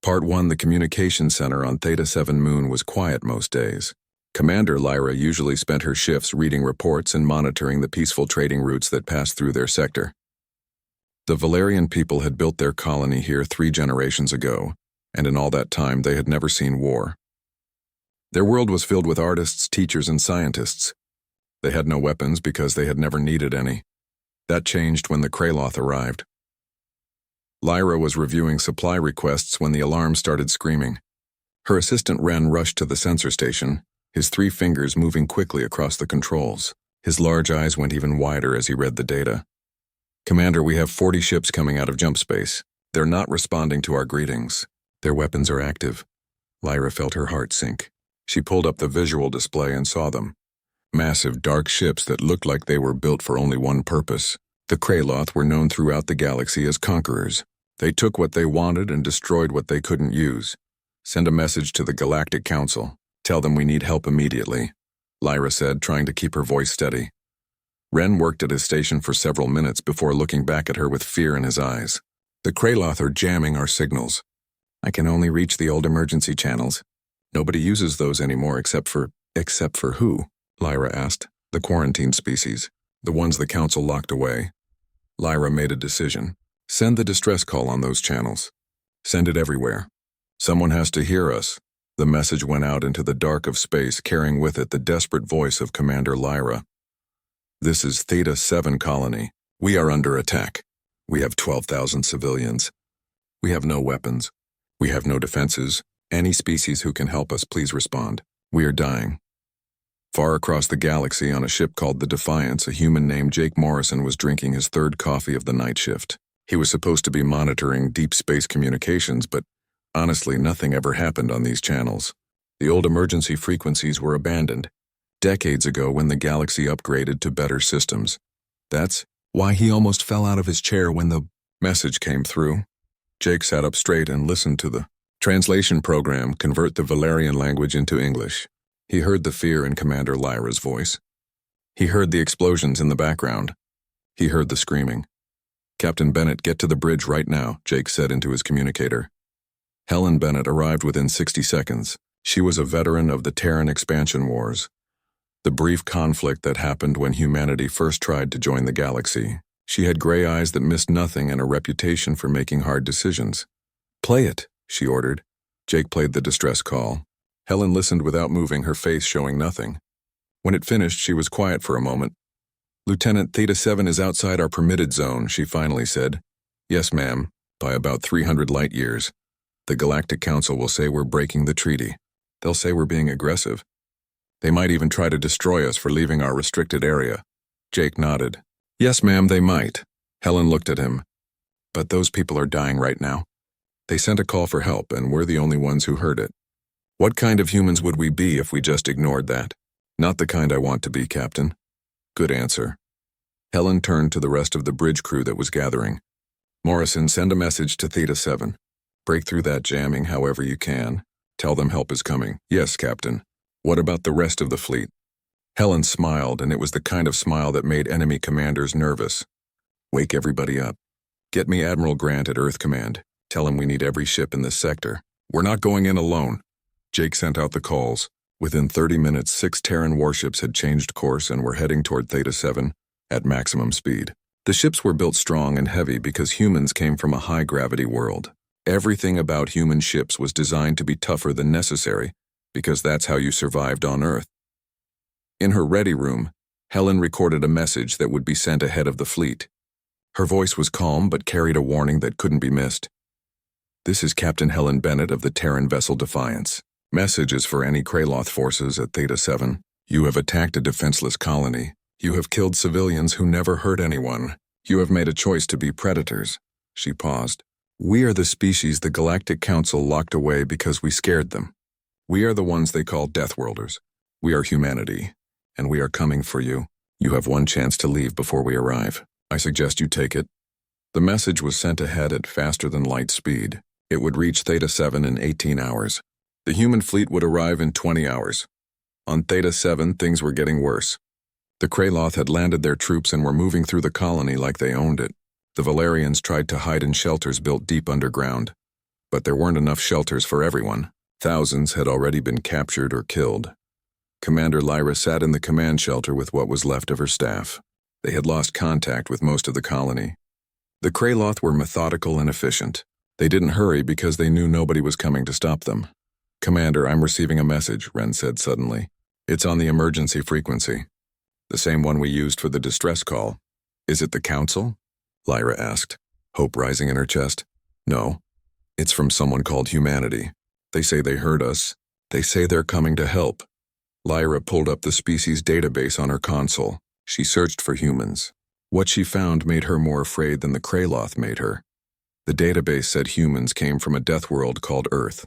Part 1. The communication center on Theta 7 Moon was quiet most days. Commander Lyra usually spent her shifts reading reports and monitoring the peaceful trading routes that passed through their sector. The Valerian people had built their colony here 3 generations ago, and in all that time they had never seen war. Their world was filled with artists, teachers, and scientists. They had no weapons because they had never needed any. That changed when the Kraloth arrived. Lyra was reviewing supply requests when the alarm started screaming. Her assistant Ren rushed to the sensor station, his 3 fingers moving quickly across the controls. His large eyes went even wider as he read the data. "Commander, we have 40 ships coming out of jump space. They're not responding to our greetings. Their weapons are active." Lyra felt her heart sink. She pulled up the visual display and saw them. Massive, dark ships that looked like they were built for only one purpose. The Kraloth were known throughout the galaxy as conquerors. They took what they wanted and destroyed what they couldn't use. "Send a message to the Galactic Council. Tell them we need help immediately," Lyra said, trying to keep her voice steady. Ren worked at his station for several minutes before looking back at her with fear in his eyes. "The Kraloth are jamming our signals. I can only reach the old emergency channels. Nobody uses those anymore except for who?" Lyra asked. "The quarantined species. The ones the Council locked away." Lyra made a decision. "Send the distress call on those channels. Send it everywhere. Someone has to hear us." The message went out into the dark of space, carrying with it the desperate voice of Commander Lyra. "This is Theta 7 colony. We are under attack. We have 12,000 civilians. We have no weapons. We have no defenses. Any species who can help us, please respond. We are dying." Far across the galaxy on a ship called the Defiance, a human named Jake Morrison was drinking his 3rd coffee of the night shift. He was supposed to be monitoring deep space communications, but honestly, nothing ever happened on these channels. The old emergency frequencies were abandoned decades ago when the galaxy upgraded to better systems. That's why he almost fell out of his chair when the message came through. Jake sat up straight and listened to the translation program convert the Valerian language into English. He heard the fear in Commander Lyra's voice. He heard the explosions in the background. He heard the screaming. "Captain Bennett, get to the bridge right now," Jake said into his communicator. Helen Bennett arrived within 60 seconds. She was a veteran of the Terran expansion wars, the brief conflict that happened when humanity first tried to join the galaxy. She had gray eyes that missed nothing and a reputation for making hard decisions. "Play it," she ordered. Jake played the distress call. Helen listened without moving, her face showing nothing. When it finished, she was quiet for a moment. "Lieutenant, Theta 7 is outside our permitted zone," she finally said. "Yes, ma'am, by about 300 light years. The Galactic Council will say we're breaking the treaty. They'll say we're being aggressive. They might even try to destroy us for leaving our restricted area." Jake nodded. "Yes, ma'am, they might." Helen looked at him. "But those people are dying right now. They sent a call for help, and we're the only ones who heard it. What kind of humans would we be if we just ignored that?" "Not the kind I want to be, Captain." "Good answer." Helen turned to the rest of the bridge crew that was gathering. "Morrison, send a message to Theta 7. Break through that jamming however you can. Tell them help is coming." "Yes, Captain." "What about the rest of the fleet?" Helen smiled, and it was the kind of smile that made enemy commanders nervous. "Wake everybody up. Get me Admiral Grant at Earth Command. Tell him we need every ship in this sector. We're not going in alone." Jake sent out the calls. Within 30 minutes, 6 Terran warships had changed course and were heading toward Theta 7 at maximum speed. The ships were built strong and heavy because humans came from a high-gravity world. Everything about human ships was designed to be tougher than necessary, because that's how you survived on Earth. In her ready room, Helen recorded a message that would be sent ahead of the fleet. Her voice was calm but carried a warning that couldn't be missed. "This is Captain Helen Bennett of the Terran vessel Defiance. Message is for any Kraloth forces at Theta 7. You have attacked a defenseless colony. You have killed civilians who never hurt anyone. You have made a choice to be predators." She paused. "We are the species the Galactic Council locked away because we scared them. We are the ones they call Deathworlders. We are humanity, and we are coming for you. You have one chance to leave before we arrive. I suggest you take it." The message was sent ahead at faster than light speed. It would reach Theta 7 in 18 hours. The human fleet would arrive in 20 hours. On Theta 7, things were getting worse. The Kraloth had landed their troops and were moving through the colony like they owned it. The Valerians tried to hide in shelters built deep underground. But there weren't enough shelters for everyone. Thousands had already been captured or killed. Commander Lyra sat in the command shelter with what was left of her staff. They had lost contact with most of the colony. The Kraloth were methodical and efficient. They didn't hurry because they knew nobody was coming to stop them. "Commander, I'm receiving a message," Ren said suddenly. "It's on the emergency frequency. The same one we used for the distress call." "Is it the Council?" Lyra asked, hope rising in her chest. "No. It's from someone called Humanity. They say they heard us. They say they're coming to help." Lyra pulled up the species database on her console. She searched for humans. What she found made her more afraid than the Kraloth made her. The database said humans came from a death world called Earth.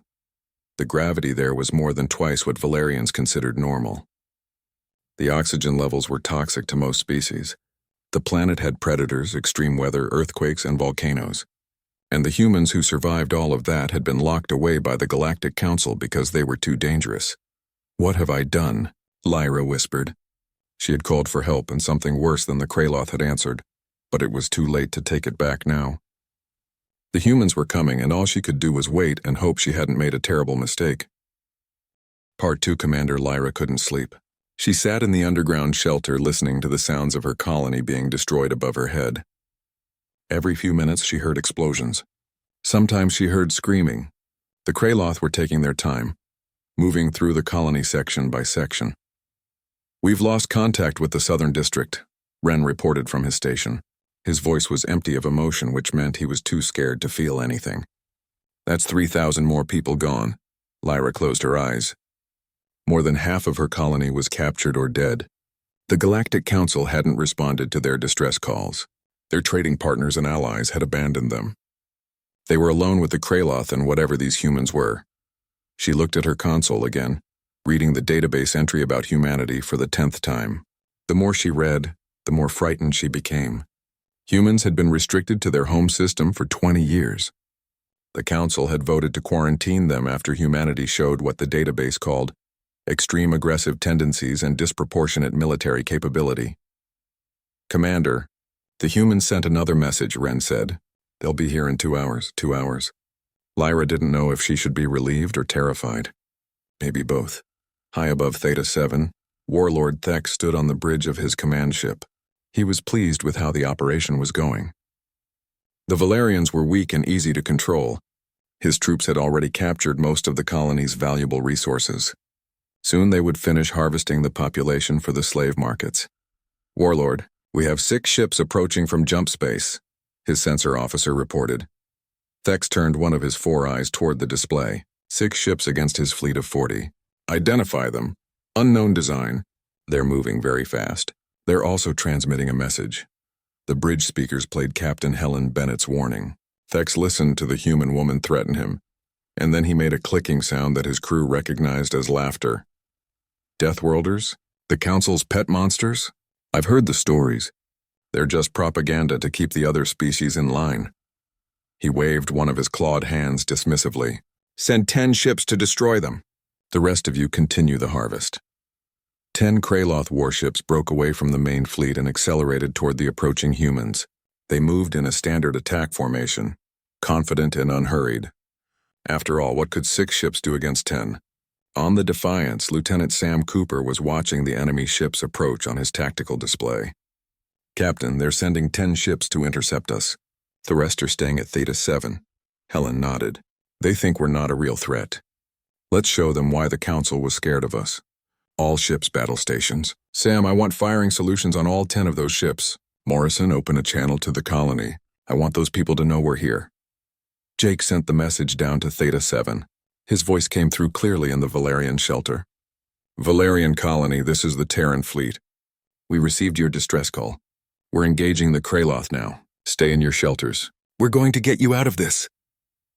The gravity there was more than twice what Valerians considered normal. The oxygen levels were toxic to most species. The planet had predators, extreme weather, earthquakes, and volcanoes. And the humans who survived all of that had been locked away by the Galactic Council because they were too dangerous. "What have I done?" Lyra whispered. She had called for help, and something worse than the Kraloth had answered, but it was too late to take it back now. The humans were coming, and all she could do was wait and hope she hadn't made a terrible mistake. Part 2 Commander Lyra couldn't sleep. She sat in the underground shelter listening to the sounds of her colony being destroyed above her head. Every few minutes she heard explosions. Sometimes she heard screaming. The Kraloth were taking their time, moving through the colony section by section. "We've lost contact with the Southern District," Ren reported from his station. His voice was empty of emotion, which meant he was too scared to feel anything. "That's 3,000 more people gone." Lyra closed her eyes. More than half of her colony was captured or dead. The Galactic Council hadn't responded to their distress calls. Their trading partners and allies had abandoned them. They were alone with the Kraloth and whatever these humans were. She looked at her console again, reading the database entry about humanity for the 10th time. The more she read, the more frightened she became. Humans had been restricted to their home system for 20 years. The Council had voted to quarantine them after humanity showed what the database called extreme aggressive tendencies and disproportionate military capability. "Commander, the humans sent another message," Ren said. "They'll be here in 2 hours, 2 hours." Lyra didn't know if she should be relieved or terrified. Maybe both. High above Theta 7, Warlord Thek stood on the bridge of his command ship. He was pleased with how the operation was going. The Valerians were weak and easy to control. His troops had already captured most of the colony's valuable resources. Soon they would finish harvesting the population for the slave markets. "Warlord, we have 6 ships approaching from jump space," his sensor officer reported. Thex turned one of his 4 eyes toward the display. 6 ships against his fleet of 40. "Identify them. Unknown design. They're moving very fast. They're also transmitting a message." The bridge speakers played Captain Helen Bennett's warning. Thex listened to the human woman threaten him, and then he made a clicking sound that his crew recognized as laughter. "Deathworlders? The Council's pet monsters? I've heard the stories. They're just propaganda to keep the other species in line." He waved one of his clawed hands dismissively. "Send 10 ships to destroy them. The rest of you continue the harvest." 10 Kraloth warships broke away from the main fleet and accelerated toward the approaching humans. They moved in a standard attack formation, confident and unhurried. After all, what could 6 ships do against 10? On the Defiance, Lieutenant Sam Cooper was watching the enemy ships approach on his tactical display. "Captain, they're sending 10 ships to intercept us. The rest are staying at Theta 7. Helen nodded. "They think we're not a real threat. Let's show them why the Council was scared of us. All ships battle stations. Sam, I want firing solutions on all 10 of those ships. Morrison, open a channel to the colony. I want those people to know we're here." Jake sent the message down to Theta 7. His voice came through clearly in the Valerian shelter. "Valerian colony, this is the Terran fleet. We received your distress call. We're engaging the Kraloth now. Stay in your shelters. We're going to get you out of this."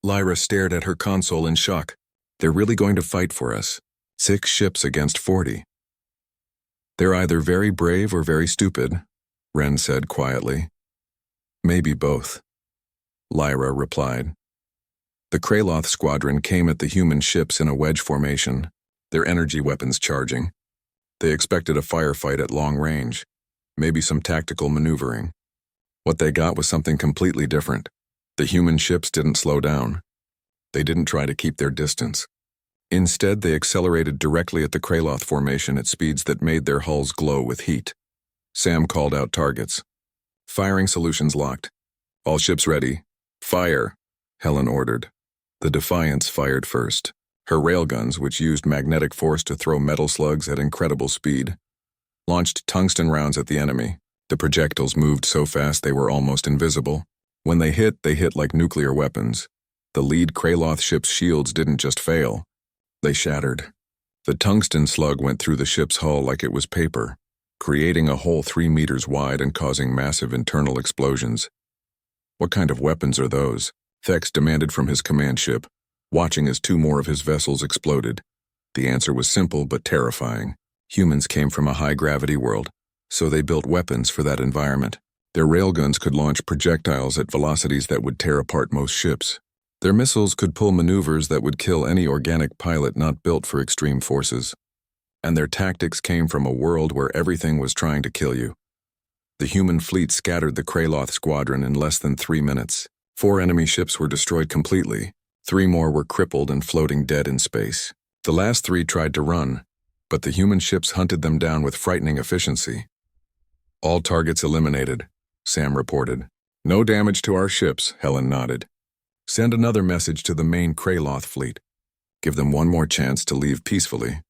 Lyra stared at her console in shock. They're really going to fight for us. 6 ships against 40. "They're either very brave or very stupid," Ren said quietly. "Maybe both," Lyra replied. The Kraloth squadron came at the human ships in a wedge formation, their energy weapons charging. They expected a firefight at long range, maybe some tactical maneuvering. What they got was something completely different. The human ships didn't slow down. They didn't try to keep their distance. Instead, they accelerated directly at the Kraloth formation at speeds that made their hulls glow with heat. Sam called out targets. Firing solutions locked. All ships ready. Fire, Helen ordered. The Defiance fired first. Her railguns, which used magnetic force to throw metal slugs at incredible speed, launched tungsten rounds at the enemy. The projectiles moved so fast they were almost invisible. When they hit like nuclear weapons. The lead Kraloth ship's shields didn't just fail. They shattered. The tungsten slug went through the ship's hull like it was paper, creating a hole 3 meters wide and causing massive internal explosions. What kind of weapons are those? Thex demanded from his command ship, watching as 2 more of his vessels exploded. The answer was simple but terrifying. Humans came from a high-gravity world, so they built weapons for that environment. Their railguns could launch projectiles at velocities that would tear apart most ships. Their missiles could pull maneuvers that would kill any organic pilot not built for extreme forces. And their tactics came from a world where everything was trying to kill you. The human fleet scattered the Kraloth squadron in less than 3 minutes. 4 enemy ships were destroyed completely. 3 more were crippled and floating dead in space. The last 3 tried to run, but the human ships hunted them down with frightening efficiency. All targets eliminated, Sam reported. No damage to our ships, Helen nodded. Send another message to the main Kraloth fleet. Give them one more chance to leave peacefully.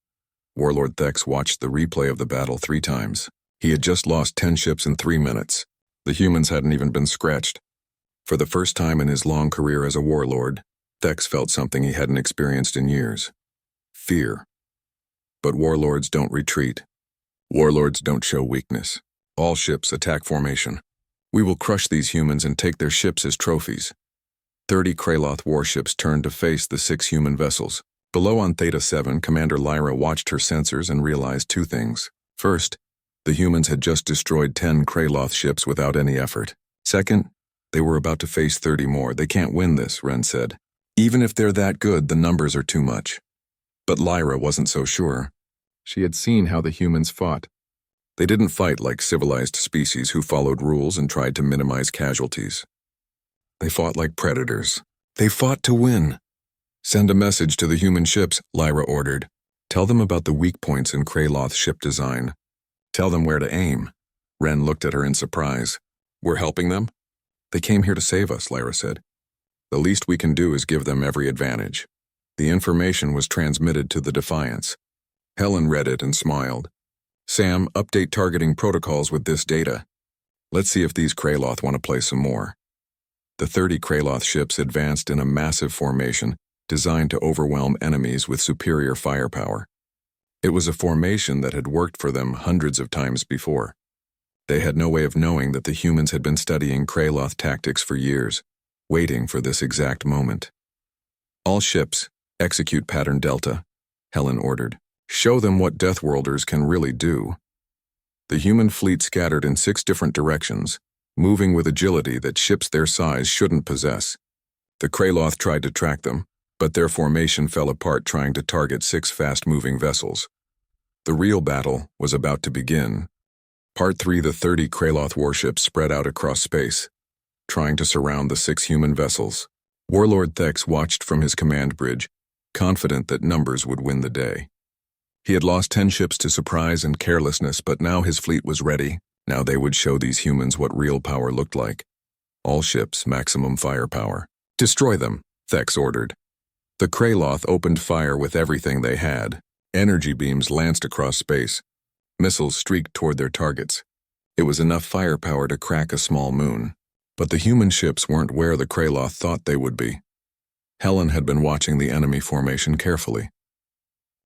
Warlord Thex watched the replay of the battle 3 times. He had just lost 10 ships in 3 minutes. The humans hadn't even been scratched. For the first time in his long career as a warlord, Thex felt something he hadn't experienced in years. Fear. But warlords don't retreat. Warlords don't show weakness. All ships attack formation. We will crush these humans and take their ships as trophies. 30 Kraloth warships turned to face the 6 human vessels. Below on Theta 7, Commander Lyra watched her sensors and realized 2 things. First, the humans had just destroyed 10 Kraloth ships without any effort. Second, they were about to face 30 more. They can't win this, Ren said. Even if they're that good, the numbers are too much. But Lyra wasn't so sure. She had seen how the humans fought. They didn't fight like civilized species who followed rules and tried to minimize casualties. They fought like predators. They fought to win. Send a message to the human ships, Lyra ordered. Tell them about the weak points in Kraloth ship design. Tell them where to aim. Ren looked at her in surprise. We're helping them? They came here to save us, Lyra said. The least we can do is give them every advantage. The information was transmitted to the Defiance. Helen read it and smiled. Sam, update targeting protocols with this data. Let's see if these Kraloth want to play some more. The 30 Kraloth ships advanced in a massive formation designed to overwhelm enemies with superior firepower. It was a formation that had worked for them hundreds of times before. They had no way of knowing that the humans had been studying Kraloth tactics for years, waiting for this exact moment. All ships, execute pattern Delta, Helen ordered. Show them what Deathworlders can really do. The human fleet scattered in 6 different directions, moving with agility that ships their size shouldn't possess. The Kraloth tried to track them, but their formation fell apart trying to target 6 fast-moving vessels. The real battle was about to begin. Part 3, the 30 Kraloth warships spread out across space, trying to surround the 6 human vessels. Warlord Thex watched from his command bridge, confident that numbers would win the day. He had lost 10 ships to surprise and carelessness, but now his fleet was ready. Now they would show these humans what real power looked like. All ships, maximum firepower. Destroy them, Thex ordered. The Kraloth opened fire with everything they had. Energy beams lanced across space. Missiles streaked toward their targets. It was enough firepower to crack a small moon. But the human ships weren't where the Kraloth thought they would be. Helen had been watching the enemy formation carefully.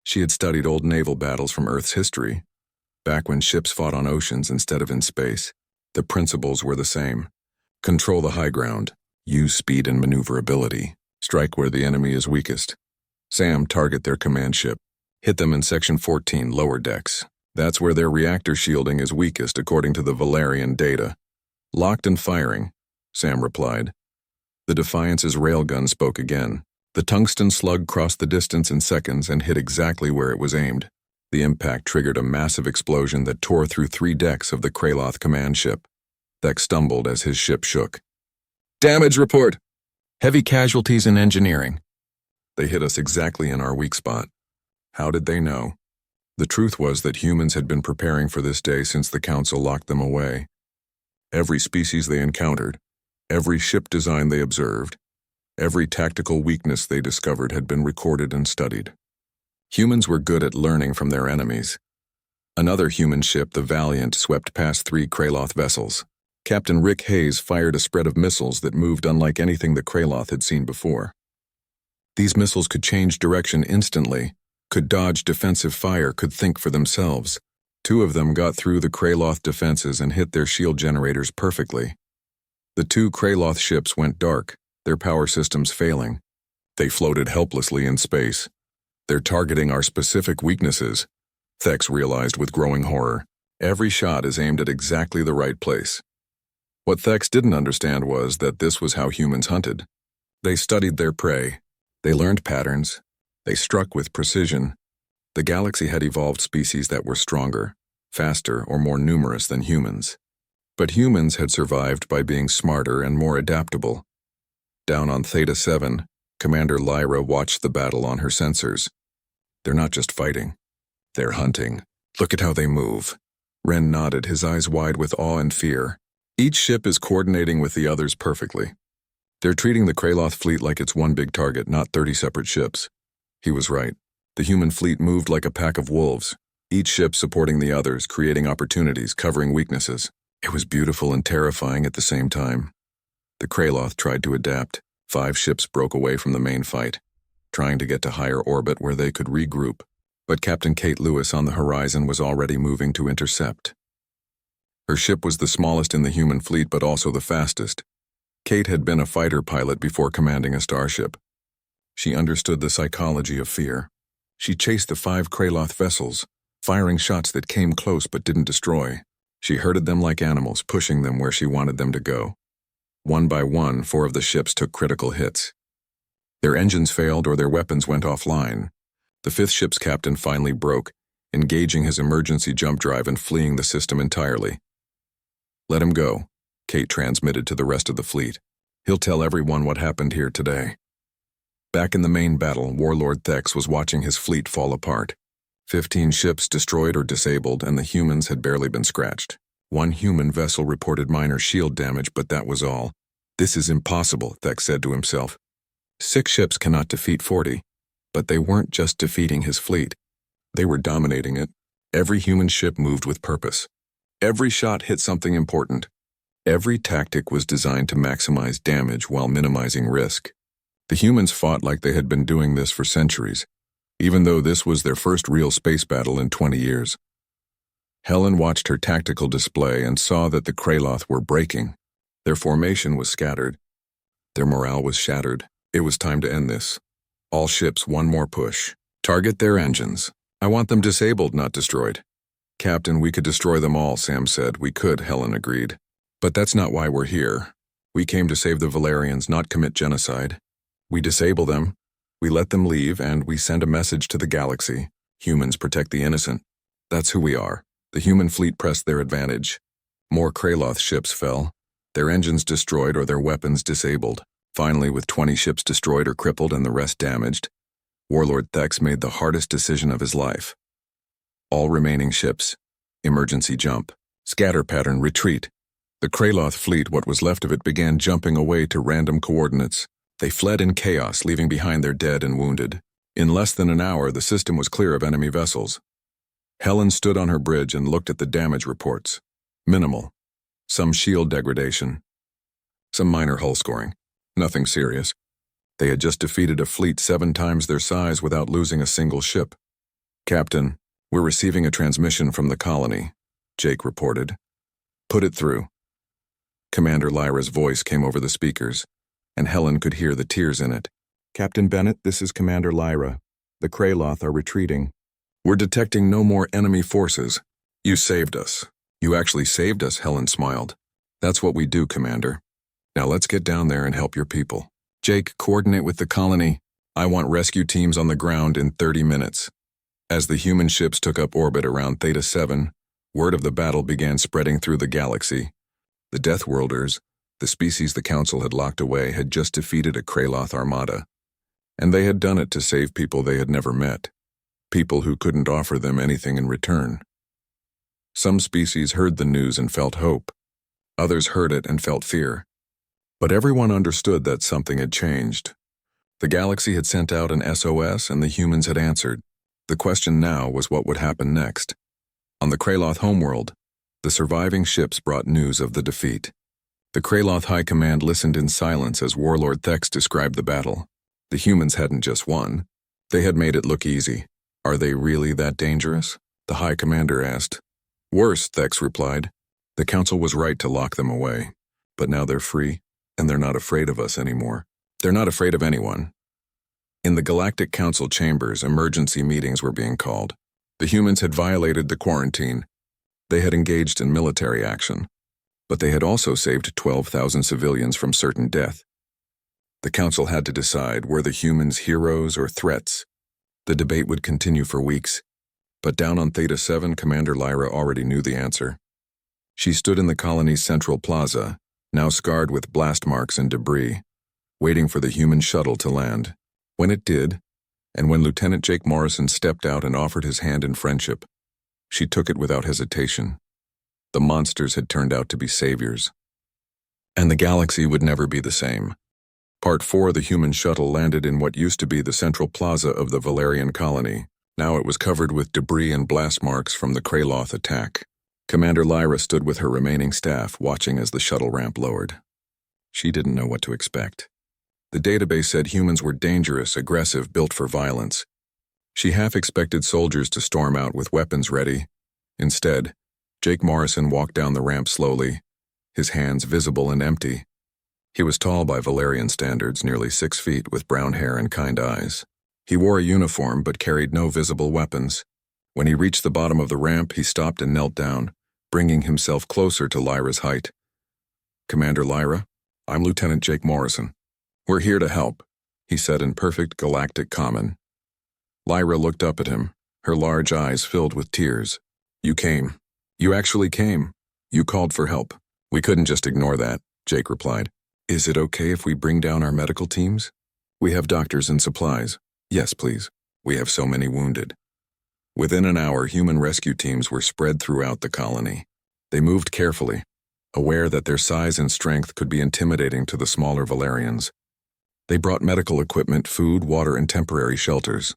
She had studied old naval battles from Earth's history. Back when ships fought on oceans instead of in space, the principles were the same. Control the high ground. Use speed and maneuverability. Strike where the enemy is weakest. Sam, target their command ship. Hit them in Section 14, lower decks. That's where their reactor shielding is weakest according to the Valerian data. Locked and firing, Sam replied. The Defiance's railgun spoke again. The tungsten slug crossed the distance in seconds and hit exactly where it was aimed. The impact triggered a massive explosion that tore through 3 decks of the Kraloth command ship. Thex stumbled as his ship shook. Damage report! Heavy casualties in engineering. They hit us exactly in our weak spot. How did they know? The truth was that humans had been preparing for this day since the Council locked them away. Every species they encountered, every ship design they observed, every tactical weakness they discovered had been recorded and studied. Humans were good at learning from their enemies. Another human ship, the Valiant, swept past 3 Kraloth vessels. Captain Rick Hayes fired a spread of missiles that moved unlike anything the Kraloth had seen before. These missiles could change direction instantly, could dodge defensive fire, could think for themselves. 2 of them got through the Kraloth defenses and hit their shield generators perfectly. The 2 Kraloth ships went dark, their power systems failing. They floated helplessly in space. They're targeting our specific weaknesses, Thex realized with growing horror. Every shot is aimed at exactly the right place. What Thex didn't understand was that this was how humans hunted. They studied their prey. They learned patterns. They struck with precision. The galaxy had evolved species that were stronger, faster, or more numerous than humans. But humans had survived by being smarter and more adaptable. Down on Theta 7, Commander Lyra watched the battle on her sensors. They're not just fighting. They're hunting. Look at how they move. Ren nodded, his eyes wide with awe and fear. Each ship is coordinating with the others perfectly. They're treating the Kraloth fleet like it's one big target, not 30 separate ships. He was right. The human fleet moved like a pack of wolves, each ship supporting the others, creating opportunities, covering weaknesses. It was beautiful and terrifying at the same time. The Kraloth tried to adapt. 5 ships broke away from the main fight, trying to get to higher orbit where they could regroup. But Captain Kate Lewis on the horizon was already moving to intercept. Her ship was the smallest in the human fleet, but also the fastest. Kate had been a fighter pilot before commanding a starship. She understood the psychology of fear. She chased the 5 Kraloth vessels, firing shots that came close but didn't destroy. She herded them like animals, pushing them where she wanted them to go. One by one, 4 of the ships took critical hits. Their engines failed or their weapons went offline. The 5th ship's captain finally broke, engaging his emergency jump drive and fleeing the system entirely. "Let him go," Kate transmitted to the rest of the fleet. "He'll tell everyone what happened here today." Back in the main battle, Warlord Thex was watching his fleet fall apart. 15 ships destroyed or disabled, and the humans had barely been scratched. 1 human vessel reported minor shield damage, but that was all. "This is impossible," Thex said to himself. 6 ships cannot defeat 40. But they weren't just defeating his fleet. They were dominating it. Every human ship moved with purpose. Every shot hit something important. Every tactic was designed to maximize damage while minimizing risk. The humans fought like they had been doing this for centuries, even though this was their first real space battle in 20 years. Helen watched her tactical display and saw that the Kraloth were breaking. Their formation was scattered. Their morale was shattered. It was time to end this. All ships, one more push. Target their engines. I want them disabled, not destroyed. "Captain, we could destroy them all," Sam said. "We could," Helen agreed. "But that's not why we're here. We came to save the Valerians, not commit genocide. We disable them, we let them leave, and we send a message to the galaxy. Humans protect the innocent. That's who we are." The human fleet pressed their advantage. More Kraloth ships fell, their engines destroyed or their weapons disabled. Finally, with 20 ships destroyed or crippled and the rest damaged, Warlord Thex made the hardest decision of his life. All remaining ships, emergency jump, scatter pattern, retreat. The Kraloth fleet, what was left of it, began jumping away to random coordinates. They fled in chaos, leaving behind their dead and wounded. In less than an hour, the system was clear of enemy vessels. Helen stood on her bridge and looked at the damage reports. Minimal. Some shield degradation. Some minor hull scoring. Nothing serious. They had just defeated a fleet 7 times their size without losing a single ship. "Captain, we're receiving a transmission from the colony," Jake reported. "Put it through." Commander Lyra's voice came over the speakers, and Helen could hear the tears in it. "Captain Bennett, this is Commander Lyra. The Kraloth are retreating. We're detecting no more enemy forces. You saved us. You actually saved us," Helen smiled. "That's what we do, Commander. Now let's get down there and help your people. Jake, coordinate with the colony. I want rescue teams on the ground in 30 minutes. As the human ships took up orbit around Theta 7, word of the battle began spreading through the galaxy. The Deathworlders, the species the Council had locked away, had just defeated a Kraloth armada. And they had done it to save people they had never met, people who couldn't offer them anything in return. Some species heard the news and felt hope. Others heard it and felt fear. But everyone understood that something had changed. The galaxy had sent out an SOS and the humans had answered. The question now was what would happen next. On the Kraloth homeworld, the surviving ships brought news of the defeat. The Kraloth High Command listened in silence as Warlord Thex described the battle. The humans hadn't just won. They had made it look easy. Are they really that dangerous? The High Commander asked. Worse, Thex replied. The Council was right to lock them away. But now they're free, and they're not afraid of us anymore. They're not afraid of anyone. In the Galactic Council chambers, emergency meetings were being called. The humans had violated the quarantine. They had engaged in military action. But they had also saved 12,000 civilians from certain death. The Council had to decide, were the humans heroes or threats? The debate would continue for weeks. But down on Theta 7, Commander Lyra already knew the answer. She stood in the colony's central plaza, now scarred with blast marks and debris, waiting for the human shuttle to land. When it did, and when Lieutenant Jake Morrison stepped out and offered his hand in friendship, she took it without hesitation. The monsters had turned out to be saviors. And the galaxy would never be the same. Part 4, the human shuttle landed in what used to be the central plaza of the Valerian colony. Now it was covered with debris and blast marks from the Kraloth attack. Commander Lyra stood with her remaining staff, watching as the shuttle ramp lowered. She didn't know what to expect. The database said humans were dangerous, aggressive, built for violence. She half expected soldiers to storm out with weapons ready. Instead, Jake Morrison walked down the ramp slowly, his hands visible and empty. He was tall by Valerian standards, nearly 6 feet, with brown hair and kind eyes. He wore a uniform but carried no visible weapons. When he reached the bottom of the ramp, he stopped and knelt down, bringing himself closer to Lyra's height. Commander Lyra, I'm Lieutenant Jake Morrison. We're here to help, he said in perfect galactic common. Lyra looked up at him, her large eyes filled with tears. You came. You actually came. You called for help. We couldn't just ignore that, Jake replied. Is it okay if we bring down our medical teams? We have doctors and supplies. Yes, please. We have so many wounded. Within an hour, human rescue teams were spread throughout the colony. They moved carefully, aware that their size and strength could be intimidating to the smaller Valerians. They brought medical equipment, food, water, and temporary shelters.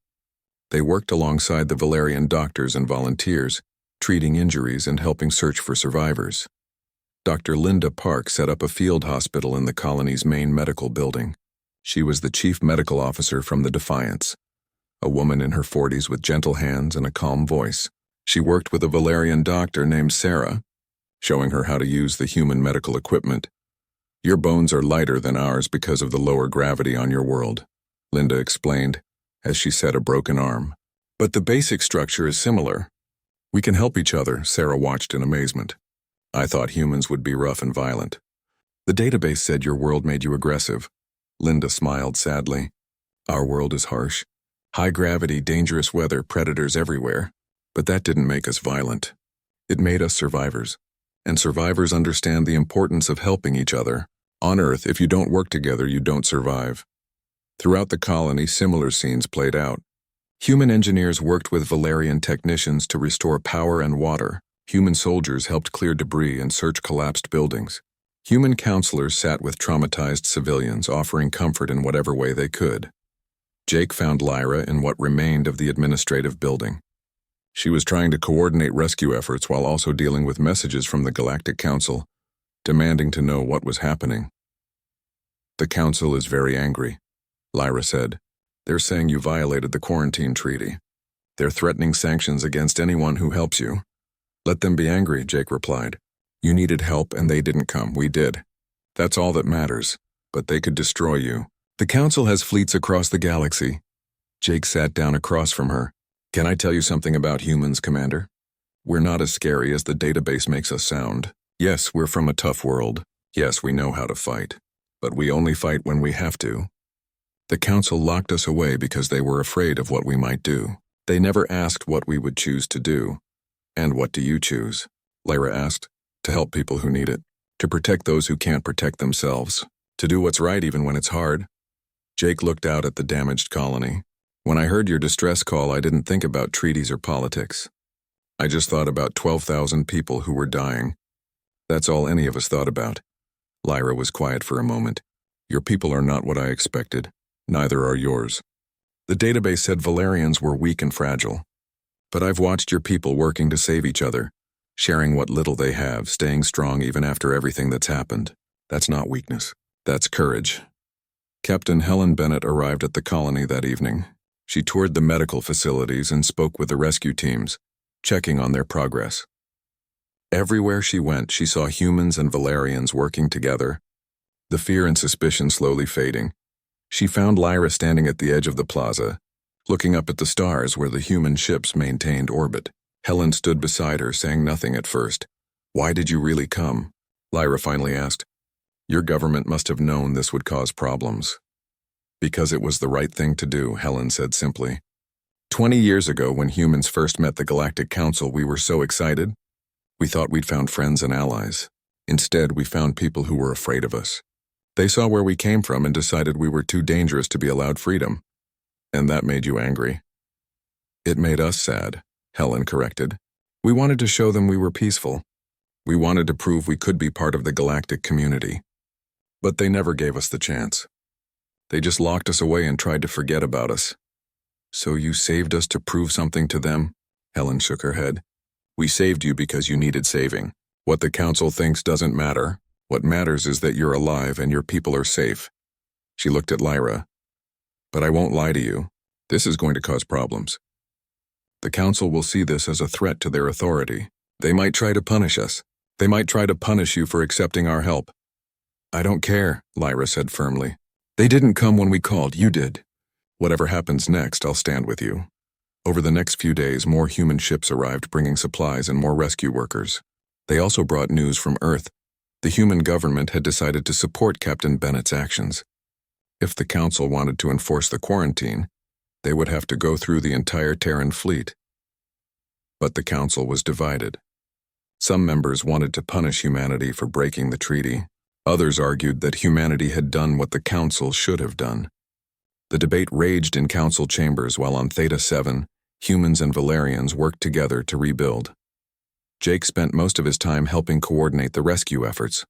They worked alongside the Valerian doctors and volunteers, treating injuries and helping search for survivors. Dr. Linda Park set up a field hospital in the colony's main medical building. She was the chief medical officer from the Defiance, a woman in her 40s with gentle hands and a calm voice. She worked with a Valerian doctor named Sarah, showing her how to use the human medical equipment. Your bones are lighter than ours because of the lower gravity on your world, Linda explained, as she set a broken arm. But the basic structure is similar. We can help each other, Sarah watched in amazement. I thought humans would be rough and violent. The database said your world made you aggressive. Linda smiled sadly. Our world is harsh. High gravity, dangerous weather, predators everywhere. But that didn't make us violent. It made us survivors. And survivors understand the importance of helping each other. On Earth, if you don't work together, you don't survive. Throughout the colony, similar scenes played out. Human engineers worked with Valerian technicians to restore power and water. Human soldiers helped clear debris and search collapsed buildings. Human counselors sat with traumatized civilians, offering comfort in whatever way they could. Jake found Lyra in what remained of the administrative building. She was trying to coordinate rescue efforts while also dealing with messages from the Galactic Council, demanding to know what was happening. The Council is very angry, Lyra said. They're saying you violated the quarantine treaty. They're threatening sanctions against anyone who helps you. Let them be angry, Jake replied. You needed help and they didn't come. We did. That's all that matters. But they could destroy you. The Council has fleets across the galaxy. Jake sat down across from her. Can I tell you something about humans, Commander? We're not as scary as the database makes us sound. Yes, we're from a tough world. Yes, we know how to fight. But we only fight when we have to. The Council locked us away because they were afraid of what we might do. They never asked what we would choose to do. And what do you choose? Lyra asked. To help people who need it. To protect those who can't protect themselves. To do what's right even when it's hard. Jake looked out at the damaged colony. When I heard your distress call, I didn't think about treaties or politics. I just thought about 12,000 people who were dying. That's all any of us thought about. Lyra was quiet for a moment. Your people are not what I expected. Neither are yours. The database said Valerians were weak and fragile. But I've watched your people working to save each other, sharing what little they have, staying strong even after everything that's happened. That's not weakness. That's courage. Captain Helen Bennett arrived at the colony that evening. She toured the medical facilities and spoke with the rescue teams, checking on their progress. Everywhere she went, she saw humans and Valerians working together, the fear and suspicion slowly fading. She found Lyra standing at the edge of the plaza, looking up at the stars where the human ships maintained orbit. Helen stood beside her, saying nothing at first. Why did you really come? Lyra finally asked. Your government must have known this would cause problems. Because it was the right thing to do, Helen said simply. 20 years ago, when humans first met the Galactic Council, we were so excited. We thought we'd found friends and allies. Instead, we found people who were afraid of us. They saw where we came from and decided we were too dangerous to be allowed freedom. And that made you angry. It made us sad, Helen corrected. We wanted to show them we were peaceful. We wanted to prove we could be part of the galactic community. But they never gave us the chance. They just locked us away and tried to forget about us. So you saved us to prove something to them? Helen shook her head. We saved you because you needed saving. What the council thinks doesn't matter. What matters is that you're alive and your people are safe. She looked at Lyra. But I won't lie to you. This is going to cause problems. The council will see this as a threat to their authority. They might try to punish us. They might try to punish you for accepting our help. I don't care, Lyra said firmly. They didn't come when we called, you did. Whatever happens next, I'll stand with you. Over the next few days, more human ships arrived bringing supplies and more rescue workers. They also brought news from Earth. The human government had decided to support Captain Bennett's actions. If the council wanted to enforce the quarantine, they would have to go through the entire Terran fleet. But the council was divided. Some members wanted to punish humanity for breaking the treaty. Others argued that humanity had done what the council should have done. The debate raged in council chambers while on Theta 7, humans and Valerians worked together to rebuild. Jake spent most of his time helping coordinate the rescue efforts.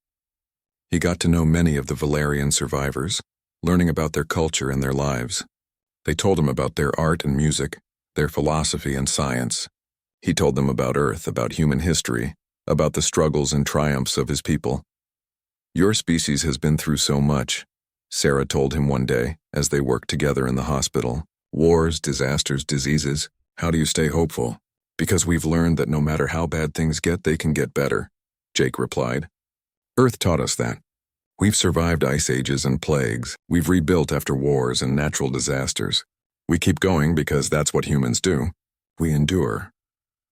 He got to know many of the Valerian survivors, learning about their culture and their lives. They told him about their art and music, their philosophy and science. He told them about Earth, about human history, about the struggles and triumphs of his people. Your species has been through so much, Sarah told him one day as they worked together in the hospital. Wars, disasters, diseases. How do you stay hopeful? Because we've learned that no matter how bad things get, they can get better, Jake replied. Earth taught us that. We've survived ice ages and plagues. We've rebuilt after wars and natural disasters. We keep going because that's what humans do. We endure.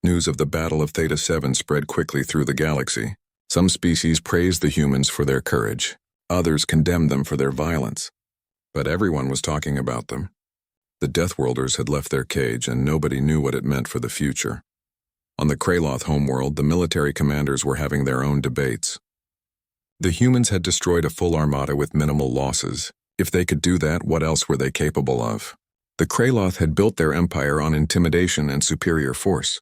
News of the Battle of Theta 7 spread quickly through the galaxy. Some species praised the humans for their courage. Others condemned them for their violence. But everyone was talking about them. The Deathworlders had left their cage and nobody knew what it meant for the future. On the Kraloth homeworld, the military commanders were having their own debates. The humans had destroyed a full armada with minimal losses. If they could do that, what else were they capable of? The Kraloth had built their empire on intimidation and superior force.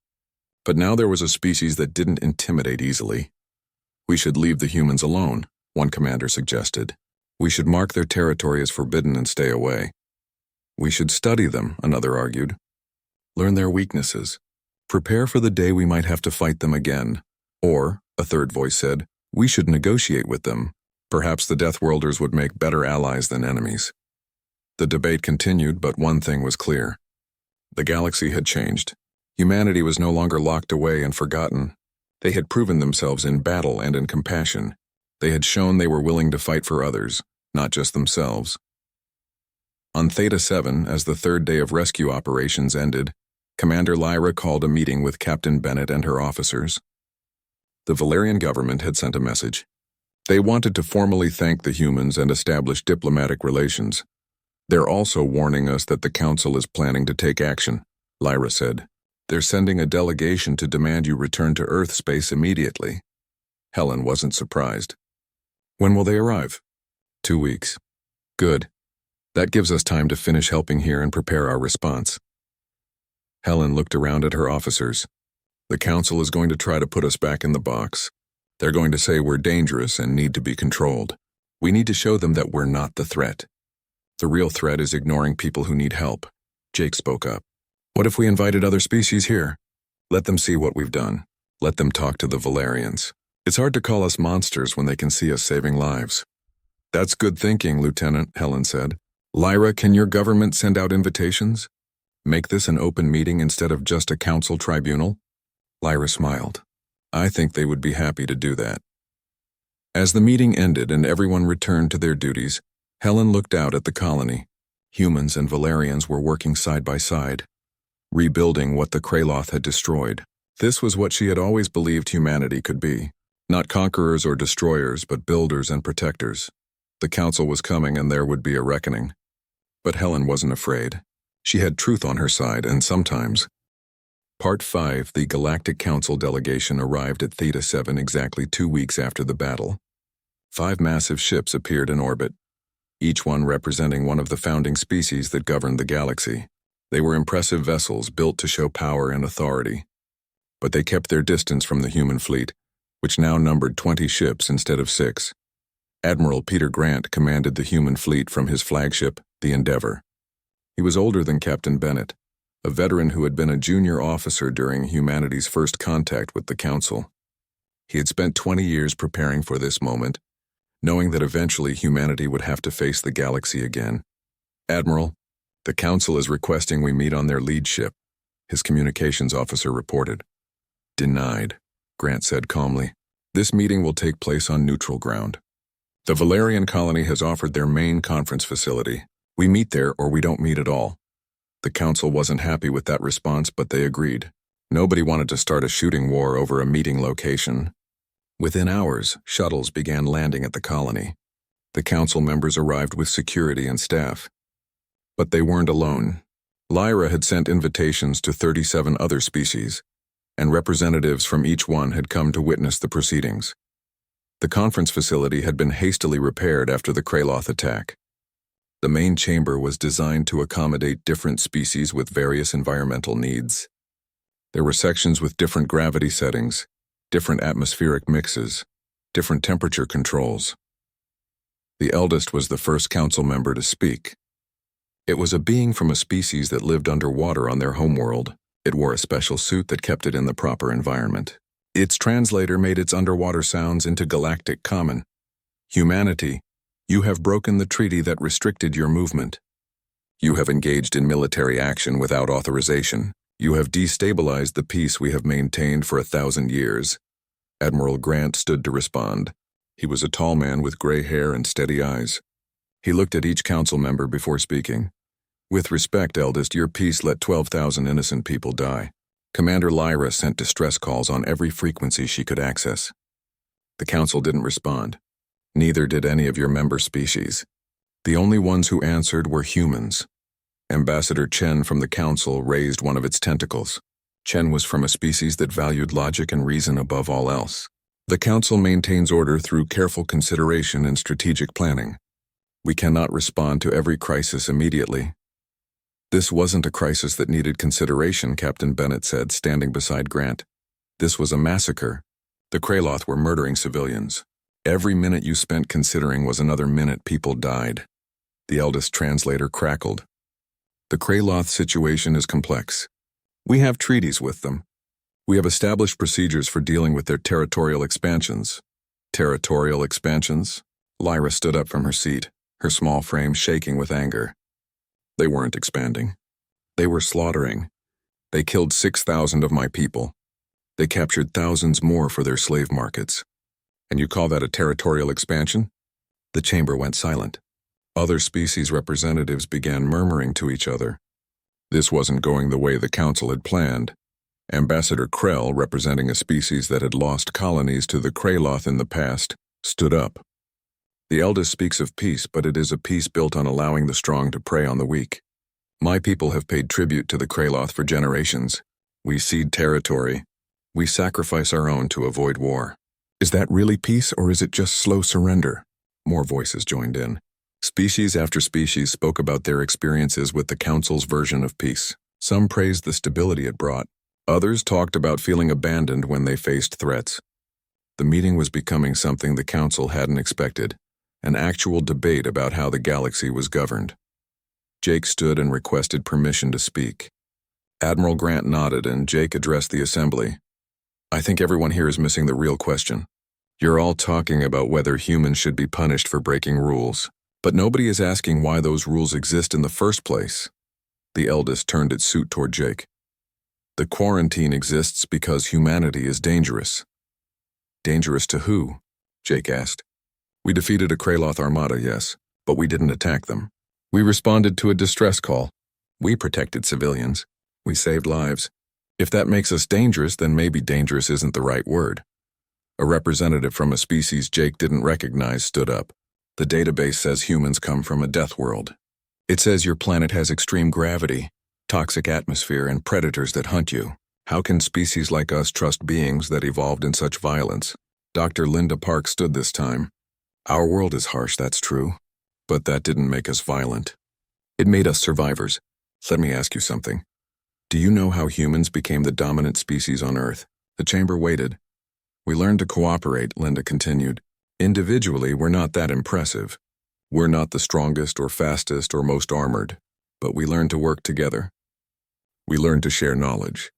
But now there was a species that didn't intimidate easily. We should leave the humans alone, one commander suggested. We should mark their territory as forbidden and stay away. We should study them, another argued. Learn their weaknesses. Prepare for the day we might have to fight them again. Or, a third voice said, we should negotiate with them. Perhaps the Deathworlders would make better allies than enemies. The debate continued, but one thing was clear. The galaxy had changed. Humanity was no longer locked away and forgotten. They had proven themselves in battle and in compassion. They had shown they were willing to fight for others, not just themselves. On Theta 7, as the third day of rescue operations ended, Commander Lyra called a meeting with Captain Bennett and her officers. The Valerian government had sent a message. They wanted to formally thank the humans and establish diplomatic relations. They're also warning us that the Council is planning to take action, Lyra said. They're sending a delegation to demand you return to Earth space immediately. Helen wasn't surprised. When will they arrive? 2 weeks. Good. That gives us time to finish helping here and prepare our response. Helen looked around at her officers. The council is going to try to put us back in the box. They're going to say we're dangerous and need to be controlled. We need to show them that we're not the threat. The real threat is ignoring people who need help. Jake spoke up. What if we invited other species here? Let them see what we've done. Let them talk to the Valerians. It's hard to call us monsters when they can see us saving lives. That's good thinking, Lieutenant, Helen said. Lyra, can your government send out invitations? Make this an open meeting instead of just a council tribunal? Lyra smiled. I think they would be happy to do that. As the meeting ended and everyone returned to their duties, Helen looked out at the colony. Humans and Valerians were working side by side, rebuilding what the Kraloth had destroyed. This was what she had always believed humanity could be. Not conquerors or destroyers, but builders and protectors. The council was coming and there would be a reckoning. But Helen wasn't afraid. She had truth on her side, and sometimes. Part 5, the Galactic Council delegation arrived at Theta 7 exactly 2 weeks after the battle. 5 massive ships appeared in orbit, each one representing one of the founding species that governed the galaxy. They were impressive vessels built to show power and authority. But they kept their distance from the human fleet, which now numbered 20 ships instead of 6. Admiral Peter Grant commanded the human fleet from his flagship, the Endeavour. He was older than Captain Bennett, a veteran who had been a junior officer during humanity's first contact with the Council. He had spent 20 years preparing for this moment, knowing that eventually humanity would have to face the galaxy again. Admiral, the Council is requesting we meet on their lead ship, his communications officer reported. Denied, Grant said calmly. This meeting will take place on neutral ground. The Valerian colony has offered their main conference facility. We meet there or we don't meet at all. The council wasn't happy with that response, but they agreed. Nobody wanted to start a shooting war over a meeting location. Within hours, shuttles began landing at the colony. The council members arrived with security and staff. But they weren't alone. Lyra had sent invitations to 37 other species, and representatives from each one had come to witness the proceedings. The conference facility had been hastily repaired after the Kraloth attack. The main chamber was designed to accommodate different species with various environmental needs. There were sections with different gravity settings, different atmospheric mixes, different temperature controls. The eldest was the first council member to speak. It was a being from a species that lived underwater on their homeworld. It wore a special suit that kept it in the proper environment. Its translator made its underwater sounds into galactic common. Humanity, you have broken the treaty that restricted your movement. You have engaged in military action without authorization. You have destabilized the peace we have maintained for 1,000 years. Admiral Grant stood to respond. He was a tall man with gray hair and steady eyes. He looked at each council member before speaking. With respect, eldest, your peace let 12,000 innocent people die. Commander Lyra sent distress calls on every frequency she could access. The council didn't respond. Neither did any of your member species. The only ones who answered were humans. Ambassador Chen from the council raised one of its tentacles. Chen was from a species that valued logic and reason above all else. The council maintains order through careful consideration and strategic planning. We cannot respond to every crisis immediately. This wasn't a crisis that needed consideration, Captain Bennett said, standing beside Grant. This was a massacre. The Kraloth were murdering civilians. Every minute you spent considering was another minute people died. The eldest translator crackled. The Kraloth situation is complex. We have treaties with them. We have established procedures for dealing with their territorial expansions. Territorial expansions? Lyra stood up from her seat, her small frame shaking with anger. They weren't expanding. They were slaughtering. They killed 6,000 of my people. They captured thousands more for their slave markets. And you call that a territorial expansion? The chamber went silent. Other species representatives began murmuring to each other. This wasn't going the way the council had planned. Ambassador Krell, representing a species that had lost colonies to the Kraloth in the past, stood up. The eldest speaks of peace, but it is a peace built on allowing the strong to prey on the weak. My people have paid tribute to the Kraloth for generations. We cede territory. We sacrifice our own to avoid war. Is that really peace, or is it just slow surrender? More voices joined in. Species after species spoke about their experiences with the Council's version of peace. Some praised the stability it brought. Others talked about feeling abandoned when they faced threats. The meeting was becoming something the Council hadn't expected, an actual debate about how the galaxy was governed. Jake stood and requested permission to speak. Admiral Grant nodded and Jake addressed the assembly. I think everyone here is missing the real question. You're all talking about whether humans should be punished for breaking rules, but nobody is asking why those rules exist in the first place. The eldest turned its suit toward Jake. The quarantine exists because humanity is dangerous. Dangerous to who? Jake asked. We defeated a Kraloth armada, yes, but we didn't attack them. We responded to a distress call. We protected civilians. We saved lives. If that makes us dangerous, then maybe dangerous isn't the right word. A representative from a species Jake didn't recognize stood up. The database says humans come from a death world. It says your planet has extreme gravity, toxic atmosphere, and predators that hunt you. How can species like us trust beings that evolved in such violence? Dr. Linda Park stood this time. Our world is harsh, that's true, but that didn't make us violent. It made us survivors. Let me ask you something. Do you know how humans became the dominant species on Earth? The chamber waited. We learned to cooperate, Linda continued. Individually, we're not that impressive. We're not the strongest or fastest or most armored, but we learned to work together. We learned to share knowledge.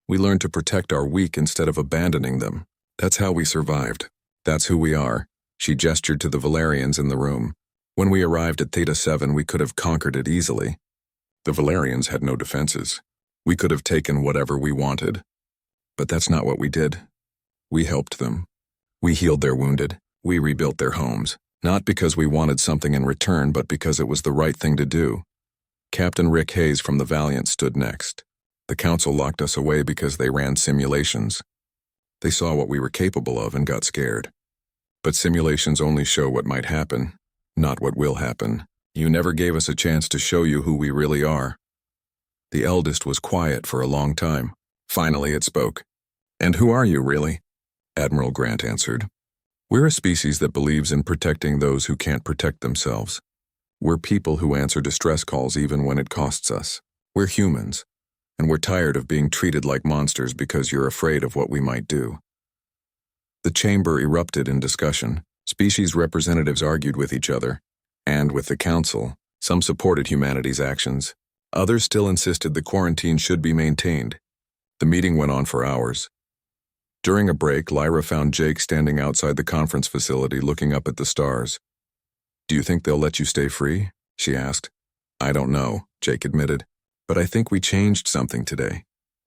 We learned to protect our weak instead of abandoning them. That's how we survived. That's who we are. She gestured to the Valerians in the room. When we arrived at Theta 7, we could have conquered it easily. The Valerians had no defenses. We could have taken whatever we wanted. But that's not what we did. We helped them. We healed their wounded. We rebuilt their homes. Not because we wanted something in return, but because it was the right thing to do. Captain Rick Hayes from the Valiant stood next. The Council locked us away because they ran simulations. They saw what we were capable of and got scared. But simulations only show what might happen, not what will happen. You never gave us a chance to show you who we really are. The eldest was quiet for a long time. Finally it spoke. And who are you, really? Admiral Grant answered. We're a species that believes in protecting those who can't protect themselves. We're people who answer distress calls even when it costs us. We're humans, and we're tired of being treated like monsters because you're afraid of what we might do. The chamber erupted in discussion. Species representatives argued with each other, and with the Council. Some supported humanity's actions. Others still insisted the quarantine should be maintained. The meeting went on for hours. During a break, Lyra found Jake standing outside the conference facility looking up at the stars. Do you think they'll let you stay free? She asked. I don't know, Jake admitted, but I think we changed something today.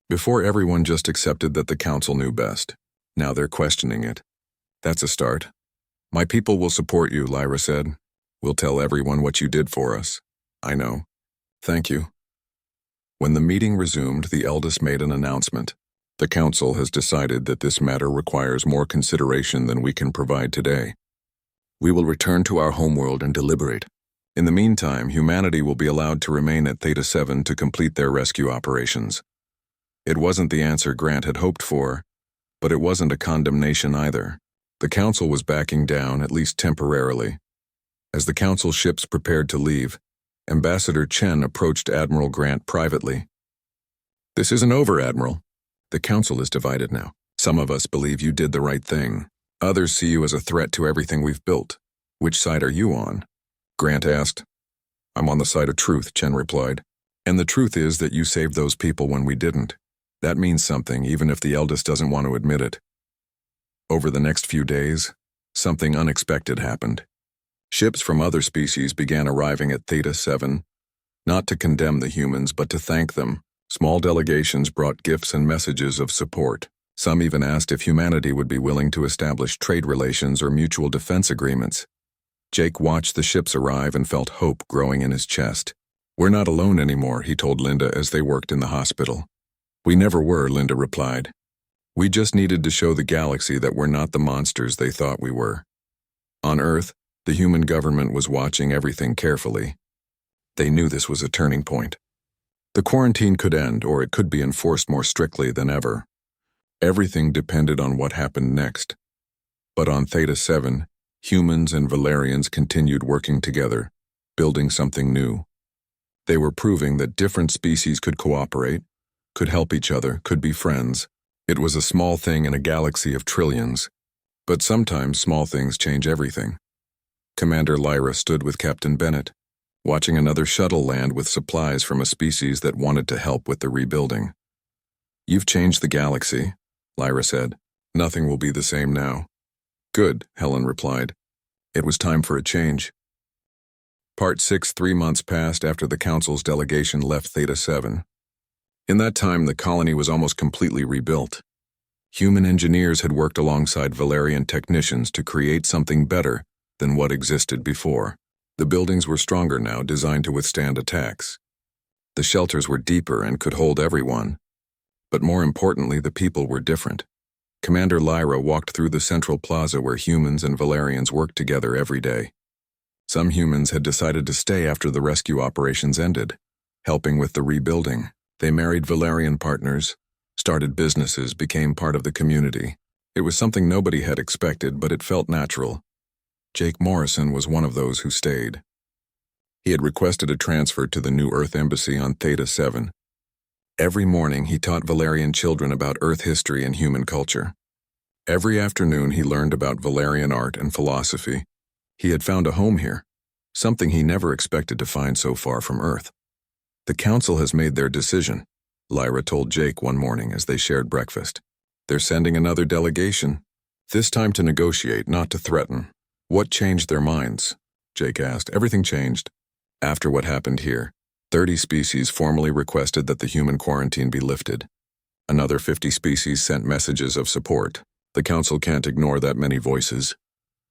Before everyone just accepted that the Council knew best. Now they're questioning it. That's a start. My people will support you, Lyra said. We'll tell everyone what you did for us. I know. Thank you. When the meeting resumed, the eldest made an announcement. The Council has decided that this matter requires more consideration than we can provide today. We will return to our homeworld and deliberate. In the meantime, humanity will be allowed to remain at Theta 7 to complete their rescue operations. It wasn't the answer Grant had hoped for, but it wasn't a condemnation either. The Council was backing down, at least temporarily. As the Council ships prepared to leave, Ambassador Chen approached Admiral Grant privately. This isn't over, Admiral. The Council is divided now. Some of us believe you did the right thing. Others see you as a threat to everything we've built. Which side are you on? Grant asked. I'm on the side of truth, Chen replied. And the truth is that you saved those people when we didn't. That means something, even if the eldest doesn't want to admit it. Over the next few days, something unexpected happened. Ships from other species began arriving at Theta 7, not to condemn the humans, but to thank them. Small delegations brought gifts and messages of support. Some even asked if humanity would be willing to establish trade relations or mutual defense agreements. Jake watched the ships arrive and felt hope growing in his chest. We're not alone anymore, he told Linda as they worked in the hospital. We never were, Linda replied. We just needed to show the galaxy that we're not the monsters they thought we were. On Earth, the human government was watching everything carefully. They knew this was a turning point. The quarantine could end, or it could be enforced more strictly than ever. Everything depended on what happened next. But on Theta 7, humans and Valerians continued working together. building something new. They were proving that different species could cooperate, could help each other, could be friends. It was a small thing in a galaxy of trillions, but sometimes small things change everything. Commander Lyra stood with Captain Bennett, watching another shuttle land with supplies from a species that wanted to help with the rebuilding. "You've changed the galaxy," Lyra said. "Nothing will be the same now." "Good," Helen replied. It was time for a change. Part 6. 3 months passed after the Council's delegation left Theta 7. In that time, the colony was almost completely rebuilt. Human engineers had worked alongside Valerian technicians to create something better than what existed before. The buildings were stronger now, designed to withstand attacks. The shelters were deeper and could hold everyone. But more importantly, the people were different. Commander Lyra walked through the central plaza where humans and Valerians worked together every day. Some humans had decided to stay after the rescue operations ended, helping with the rebuilding. They married Valerian partners, started businesses, became part of the community. It was something nobody had expected, but it felt natural. Jake Morrison was one of those who stayed. He had requested a transfer to the New Earth Embassy on Theta 7. Every morning he taught Valerian children about Earth history and human culture. Every afternoon he learned about Valerian art and philosophy. He had found a home here, something he never expected to find so far from Earth. "The Council has made their decision," Lyra told Jake one morning as they shared breakfast. "They're sending another delegation, this time to negotiate, not to threaten." "What changed their minds?" Jake asked. "Everything changed. After what happened here, 30 species formally requested that the human quarantine be lifted. Another 50 species sent messages of support. The Council can't ignore that many voices."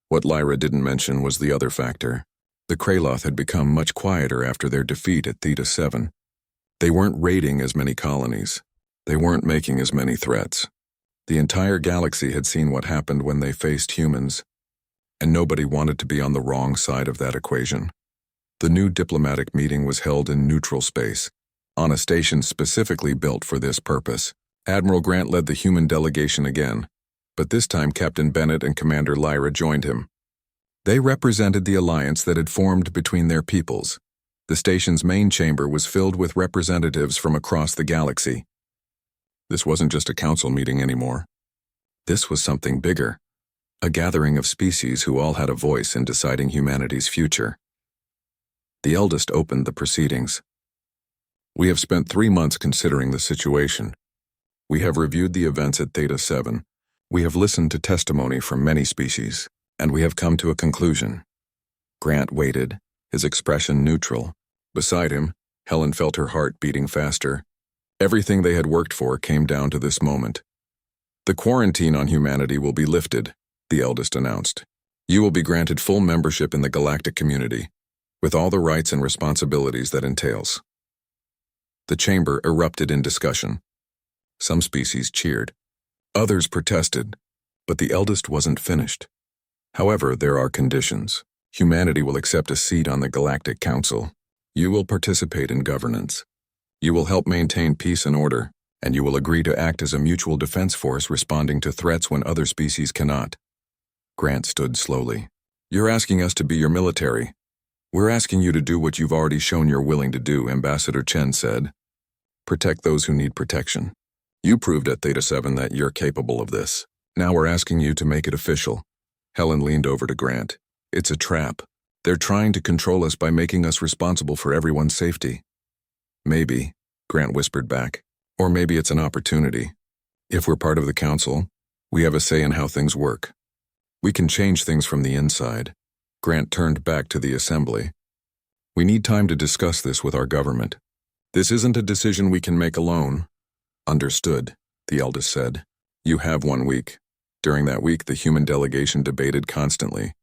What Lyra didn't mention was the other factor. The Kraloth had become much quieter after their defeat at Theta 7. They weren't raiding as many colonies. They weren't making as many threats. The entire galaxy had seen what happened when they faced humans, and nobody wanted to be on the wrong side of that equation. The new diplomatic meeting was held in neutral space, on a station specifically built for this purpose. Admiral Grant led the human delegation again, but this time Captain Bennett and Commander Lyra joined him. They represented the alliance that had formed between their peoples. The station's main chamber was filled with representatives from across the galaxy. This wasn't just a council meeting anymore. This was something bigger, a gathering of species who all had a voice in deciding humanity's future. The eldest opened the proceedings. "We have spent 3 months considering the situation. We have reviewed the events at Theta 7. We have listened to testimony from many species, and we have come to a conclusion." Grant waited, his expression neutral. Beside him, Helen felt her heart beating faster. Everything they had worked for came down to this moment. "The quarantine on humanity will be lifted," the eldest announced. "You will be granted full membership in the galactic community, with all the rights and responsibilities that entails." The chamber erupted in discussion. Some species cheered. Others protested, but the eldest wasn't finished. "However, there are conditions. Humanity will accept a seat on the Galactic Council. You will participate in governance. You will help maintain peace and order, and you will agree to act as a mutual defense force responding to threats when other species cannot." Grant stood slowly. "You're asking us to be your military. We're asking you to do what you've already shown you're willing to do," Ambassador Chen said. "Protect those who need protection. You proved at Theta 7 that you're capable of this. Now we're asking you to make it official." Helen leaned over to Grant. "It's a trap. They're trying to control us by making us responsible for everyone's safety." "Maybe," Grant whispered back. "Or maybe it's an opportunity. If we're part of the council, we have a say in how things work. We can change things from the inside." Grant turned back to the assembly. "We need time to discuss this with our government. This isn't a decision we can make alone." "Understood," the eldest said. "You have 1 week." During that week, the human delegation debated constantly.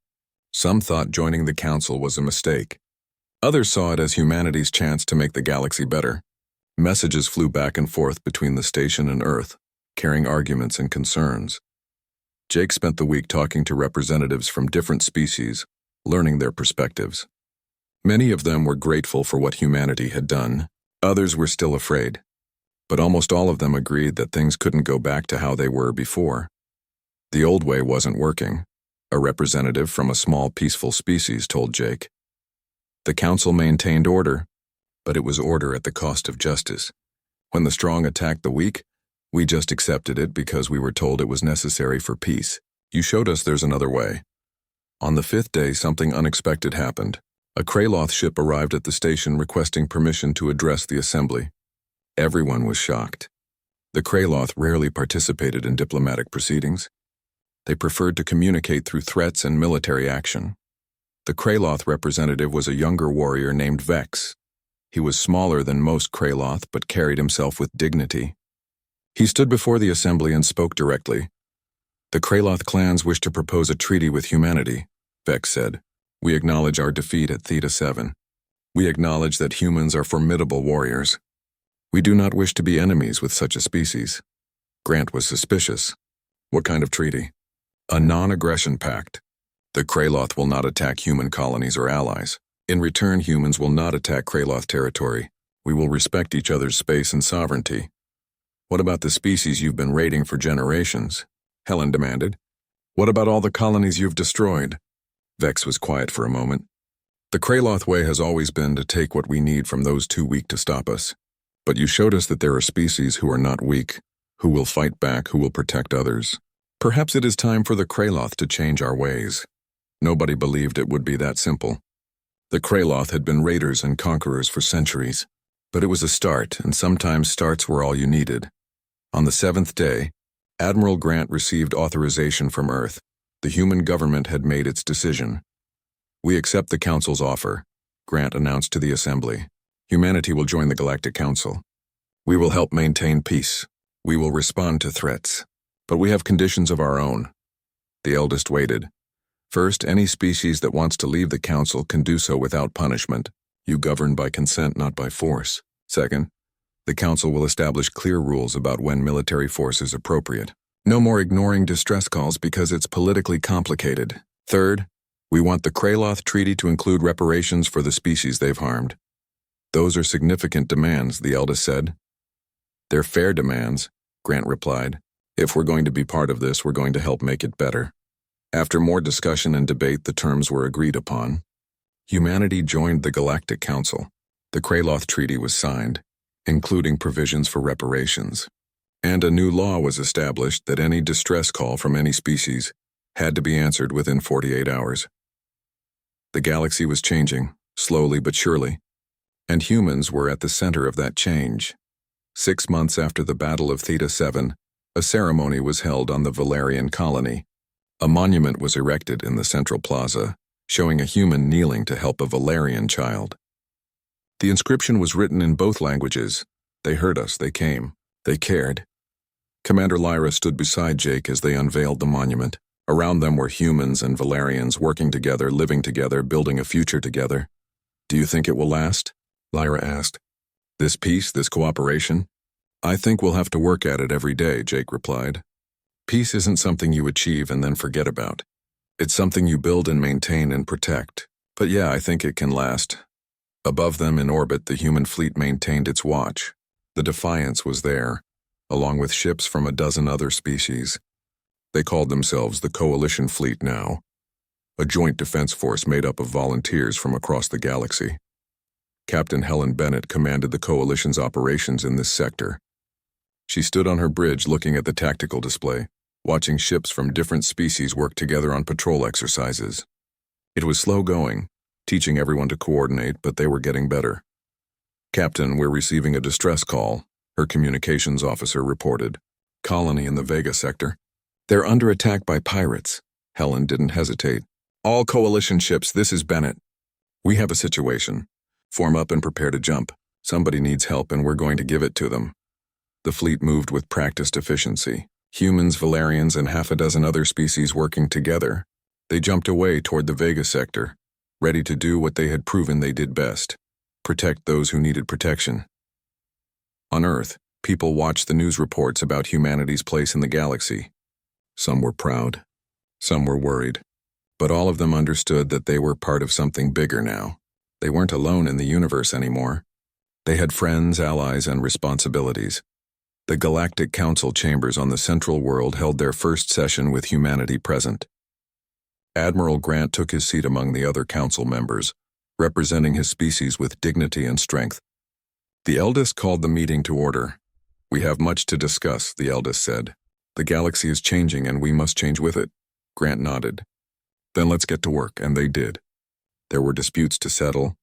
Some thought joining the council was a mistake. Others saw it as humanity's chance to make the galaxy better. Messages flew back and forth between the station and Earth, carrying arguments and concerns. Jake spent the week talking to representatives from different species, learning their perspectives. Many of them were grateful for what humanity had done. Others were still afraid. But almost all of them agreed that things couldn't go back to how they were before. The old way wasn't working, a representative from a small, peaceful species told Jake. The council maintained order, but it was order at the cost of justice. When the strong attacked the weak, we just accepted it because we were told it was necessary for peace. You showed us there's another way. On the 5th day, something unexpected happened. A Kraloth ship arrived at the station requesting permission to address the assembly. Everyone was shocked. The Kraloth rarely participated in diplomatic proceedings. They preferred to communicate through threats and military action. The Kraloth representative was a younger warrior named Vex. He was smaller than most Kraloth but carried himself with dignity. He stood before the assembly and spoke directly. The Kraloth clans wish to propose a treaty with humanity, Vex said. We acknowledge our defeat at Theta 7. We acknowledge that humans are formidable warriors. We do not wish to be enemies with such a species. Grant was suspicious. What kind of treaty? A non-aggression pact. The Kraloth will not attack human colonies or allies. In return, humans will not attack Kraloth territory. We will respect each other's space and sovereignty. What about the species you've been raiding for generations? Helen demanded. What about all the colonies you've destroyed? Vex was quiet for a moment. The Kraloth way has always been to take what we need from those too weak to stop us. But you showed us that there are species who are not weak, who will fight back, who will protect others. Perhaps it is time for the Kraloth to change our ways. Nobody believed it would be that simple. The Kraloth had been raiders and conquerors for centuries, but it was a start, and sometimes starts were all you needed. On the 7th day, Admiral Grant received authorization from Earth. The human government had made its decision. We accept the Council's offer, Grant announced to the Assembly. Humanity will join the Galactic Council. We will help maintain peace. We will respond to threats. But we have conditions of our own. The eldest waited. First, any species that wants to leave the Council can do so without punishment. You govern by consent, not by force. Second, the Council will establish clear rules about when military force is appropriate. No more ignoring distress calls because it's politically complicated. Third, we want the Kraloth Treaty to include reparations for the species they've harmed. Those are significant demands, the eldest said. They're fair demands, Grant replied. If we're going to be part of this, we're going to help make it better. After more discussion and debate, the terms were agreed upon. Humanity joined the Galactic Council. The Kraloth Treaty was signed, including provisions for reparations. And a new law was established that any distress call from any species had to be answered within 48 hours. The galaxy was changing, slowly but surely, and humans were at the center of that change. 6 months after the Battle of Theta 7, a ceremony was held on the Valerian colony. A monument was erected in the central plaza, showing a human kneeling to help a Valerian child. The inscription was written in both languages. They heard us, they came, they cared. Commander Lyra stood beside Jake as they unveiled the monument. Around them were humans and Valerians working together, living together, building a future together. Do you think it will last? Lyra asked. This peace, this cooperation? I think we'll have to work at it every day, Jake replied. Peace isn't something you achieve and then forget about. It's something you build and maintain and protect. But yeah, I think it can last. Above them in orbit, the human fleet maintained its watch. The Defiance was there, along with ships from a dozen other species. They called themselves the Coalition Fleet now, a joint defense force made up of volunteers from across the galaxy. Captain Helen Bennett commanded the Coalition's operations in this sector. She stood on her bridge looking at the tactical display, watching ships from different species work together on patrol exercises. It was slow going, teaching everyone to coordinate, but they were getting better. Captain, we're receiving a distress call, her communications officer reported. Colony in the Vega sector. They're under attack by pirates. Helen didn't hesitate. All Coalition ships, this is Bennett. We have a situation. Form up and prepare to jump. Somebody needs help and we're going to give it to them. The fleet moved with practiced efficiency. Humans, Valerians, and half a dozen other species working together. They jumped away toward the Vega sector, ready to do what they had proven they did best. Protect those who needed protection. On Earth, people watched the news reports about humanity's place in the galaxy. Some were proud. Some were worried. But all of them understood that they were part of something bigger now. They weren't alone in the universe anymore. They had friends, allies, and responsibilities. The Galactic Council chambers on the Central World held their first session with humanity present. Admiral Grant took his seat among the other council members, representing his species with dignity and strength. The eldest called the meeting to order. "We have much to discuss," the eldest said. "The galaxy is changing and we must change with it." Grant nodded. "Then let's get to work," and they did. There were disputes to settle,